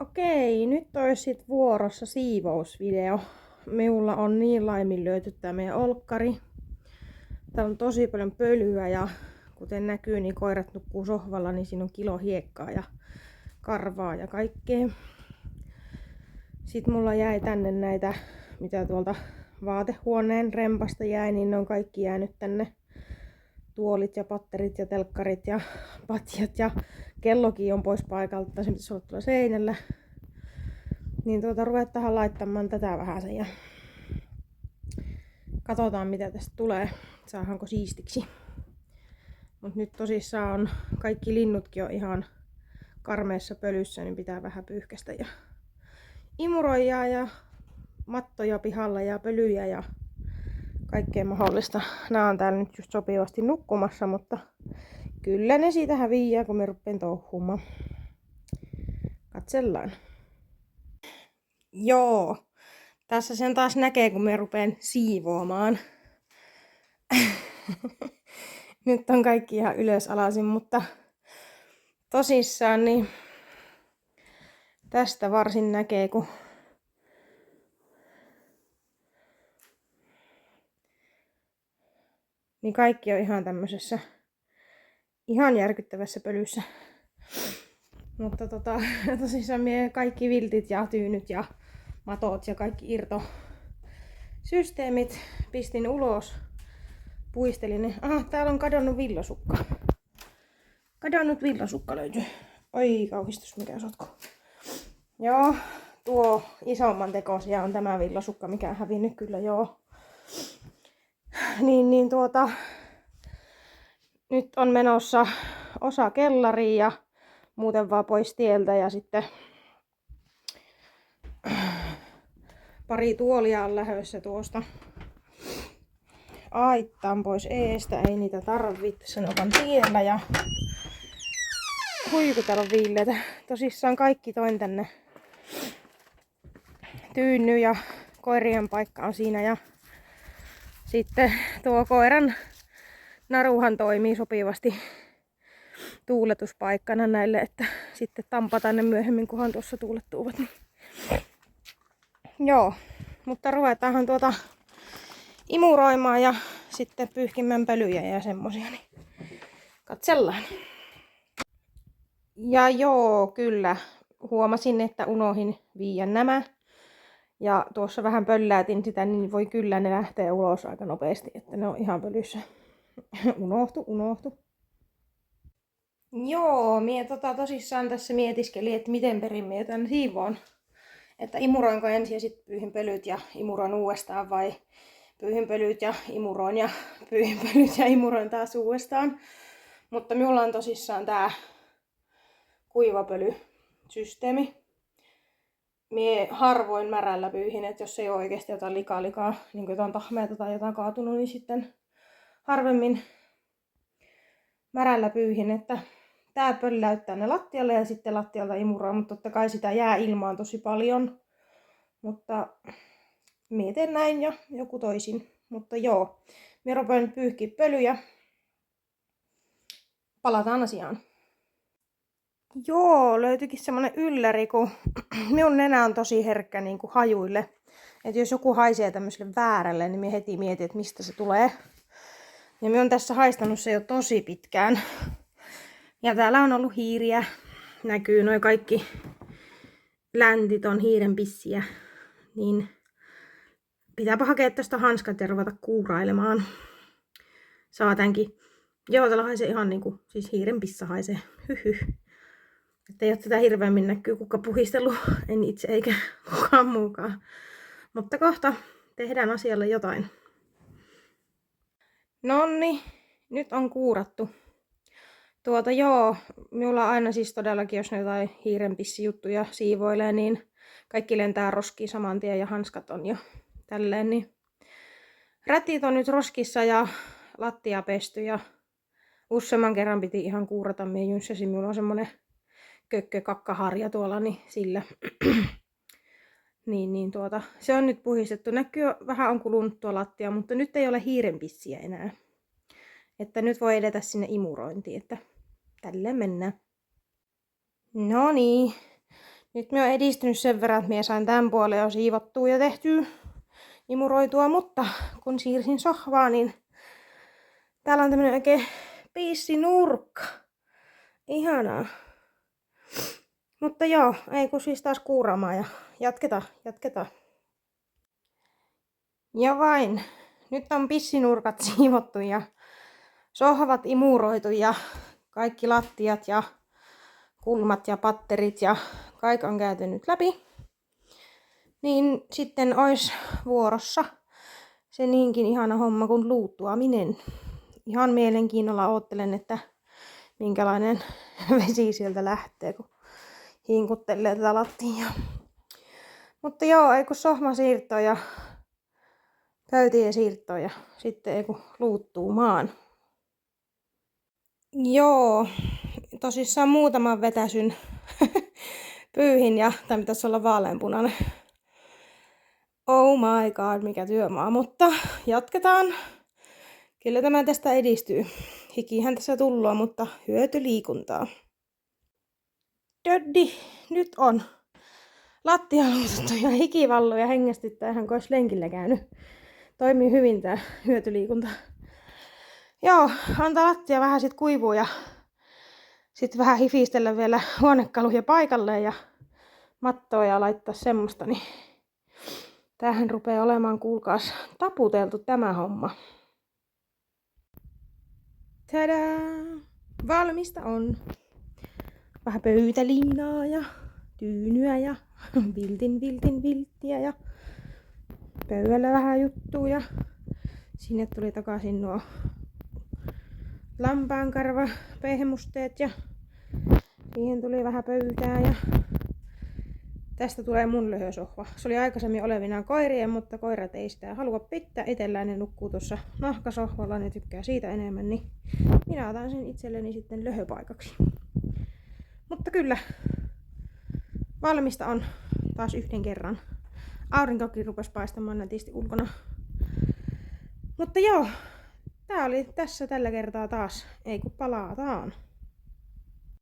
Okei, nyt olisi sit vuorossa siivousvideo. Minulla on niin laiminlyöty tää meidän olkkari. Täällä on tosi paljon pölyä ja kuten näkyy, niin koirat nukkuu sohvalla, niin siinä on kilo hiekkaa ja karvaa ja kaikkea. Sitten mulla jäi tänne näitä, mitä tuolta vaatehuoneen rempasta jäi, niin ne on kaikki jäänyt tänne. Tuolit ja patterit ja telkkarit ja patjat ja kellokin on pois paikalta. Se pitäisi olla tuolla seinällä. Niin ruvetaan laittamaan tätä vähän sen ja katsotaan mitä tästä tulee. Saadaanko siistiksi. Mut nyt tosissaan on kaikki linnutkin on ihan karmeessa pölyssä, niin pitää vähän pyyhkästä ja imuroijaa ja mattoja pihalla ja pölyjä ja kaikkea mahdollista. Nää on täällä nyt just sopivasti nukkumassa, mutta kyllä ne siitä häviää, kun me rupean touhumaan. Katsellaan. Joo, tässä sen taas näkee, kun me rupean siivoamaan. Nyt on kaikki ihan ylösalaisin, mutta tosissaan niin tästä varsin näkee, kun niin kaikki on ihan tämmöisessä ihan järkyttävässä pölyssä. Mutta tosissaan mie kaikki viltit ja tyynyt ja matot ja kaikki irtosysteemit pistin ulos. Puistelin ne. Aha, täällä on kadonnut villasukka. Kadonnut villasukka löytyy. Oi kauhistus, mikä sotku. Joo, tuo isomman tekosia on tämä villasukka, mikä on hävinnyt kyllä joo. Nyt on menossa osa kellariin ja muuten vaan pois tieltä ja sitten pari tuolia on lähdössä tuosta aittaan pois eestä, ei niitä tarvitse, sen on tiellä ja hui kun täällä on viilleitä. Tosissaan kaikki toin tänne tyynny ja koirien paikka on siinä ja sitten tuo koiran naruhan toimii sopivasti tuuletuspaikkana näille, että sitten tampataan ne myöhemmin, kunhan tuossa tuulettuvat. Niin. Joo, mutta ruvetaanhan imuroimaan ja sitten pyyhkimään pölyjä ja semmosia, niin katsellaan. Ja joo, kyllä, huomasin, että unohin viiä nämä. Ja tuossa vähän pölläätin sitä, niin voi kyllä ne lähtee ulos aika nopeasti, että ne on ihan pölyssä. unohtu. Joo, mie tosissaan tässä mietiskelin, että miten perin mie tän siivoon. Että imuroinko ensin ja sitten pyyhin pölyt ja imuroin uudestaan vai pyyhin pölyt ja imuroin ja pyyhin pölyt ja imuroin taas uudestaan. Mutta minulla on tosissaan tää kuivapölysysteemi. Mie harvoin märällä pyyhin, että jos ei ole oikeasti jotain likaa, niin kuin jotain tahmeita tai jotain kaatunut, niin sitten harvemmin märällä pyyhin, että tää pölläyttää ne lattialle ja sitten lattialta imuroin, mutta totta kai sitä jää ilmaan tosi paljon. Mutta mie teen näin ja joku toisin. Mutta joo, mie rupean pyyhkiä pölyjä. Palataan asiaan. Joo, löytyikin semmonen ylläri, kun minun nenä on tosi herkkä niin kuin hajuille. Että jos joku haisee tämmöiselle väärälle, niin minä heti mietin, että mistä se tulee. Ja minä olen tässä haistanut se jo tosi pitkään. Ja täällä on ollut hiiriä. Näkyy noi kaikki läntit on hiiren pissiä. Niin pitääpä hakea tästä hanskat ja ruveta kuurailemaan. Saatankin. Joo, täällä haisee ihan niinku, siis hiiren pissa haisee. Hyhy. Että ei ole tätä hirveämmin näkyy kuka puhistellut, en itse eikä kukaan muukaan. Mutta kohta tehdään asialle jotain. Nonni, nyt on kuurattu. Joo, minulla aina siis todellakin, jos ne jotain hiirenpissijuttuja siivoilee, niin kaikki lentää roskiin saman tien ja hanskat on jo tälleen. Niin rätit on nyt roskissa ja lattia pesty ja useamman kerran piti ihan kuurata. Mie jynssäsin, minulla on semmonen kakkaharja tuolla, niin sillä. Se on nyt puhistettu. Näkyy vähän on kulunut tuo lattia, mutta nyt ei ole hiirenpissiä enää. Että nyt voi edetä sinne imurointiin, että tälleen mennään. No niin, Nyt me on edistynyt sen verran, että minä sain tämän puolen jo siivottua ja tehtyä, imuroitua, mutta kun siirsin sohvaa, niin täällä on tämmönen oikein piissinurkka. Ihanaa. Mutta joo, ei kun siis taas kuuraamaan ja jatketaan. Ja vain. Nyt on pissinurkat siivottu ja sohvat imuroitu ja kaikki lattiat ja kulmat ja patterit ja kaikki on käyty nyt läpi. Niin sitten ois vuorossa se niinkin ihana homma kuin luuttuaminen. Ihan mielenkiinnolla oottelen, että minkälainen vesi sieltä lähtee, kun hinkuttelee tätä lattiaa. Mutta joo, ei kun sohma siirtoo ja pöytien siirtoo ja sitten ei kun luuttuu maan. Joo, tosissaan muutaman vetäsyn pyyhin ja tai pitäisi olla vaaleanpunainen. Oh my god, mikä työmaa, mutta jatketaan. Kyllä tämä tästä edistyy. Hikihän tässä tullaan, mutta hyötyliikuntaa. Döddi, nyt on lattia luututtu ja hikivallu ja hengästyttää ihan kuin olisi lenkillä käynyt. Toimii hyvin tää hyötyliikunta. Joo, antaa lattia vähän sit kuivua ja sit vähän hifistellä vielä huonekaluja paikalleen ja mattoa ja laittaa semmoista, niin tämähän rupeaa olemaan, kuulkaas, taputeltu tämä homma. Tadaa! Valmista on. Vähän pöytäliinaa ja tyynyä ja vilttiä ja pöydällä vähän juttua ja sinne tuli takaisin nuo lampaankarva pehmusteet ja siihen tuli vähän pöytää ja tästä tulee mun löhösohva. Se oli aikaisemmin olevinaan koirien, mutta koirat ei sitä halua pitää itsellään. Ne nukkuu tuossa nahkasohvalla, ne tykkää siitä enemmän, niin minä otan sen itselleni sitten löhöpaikaksi. Mutta kyllä, valmista on taas yhden kerran. Aurinkokin rupesi paistamaan nätisti ulkona. Mutta joo, tää oli tässä tällä kertaa taas. Ei kun palataan.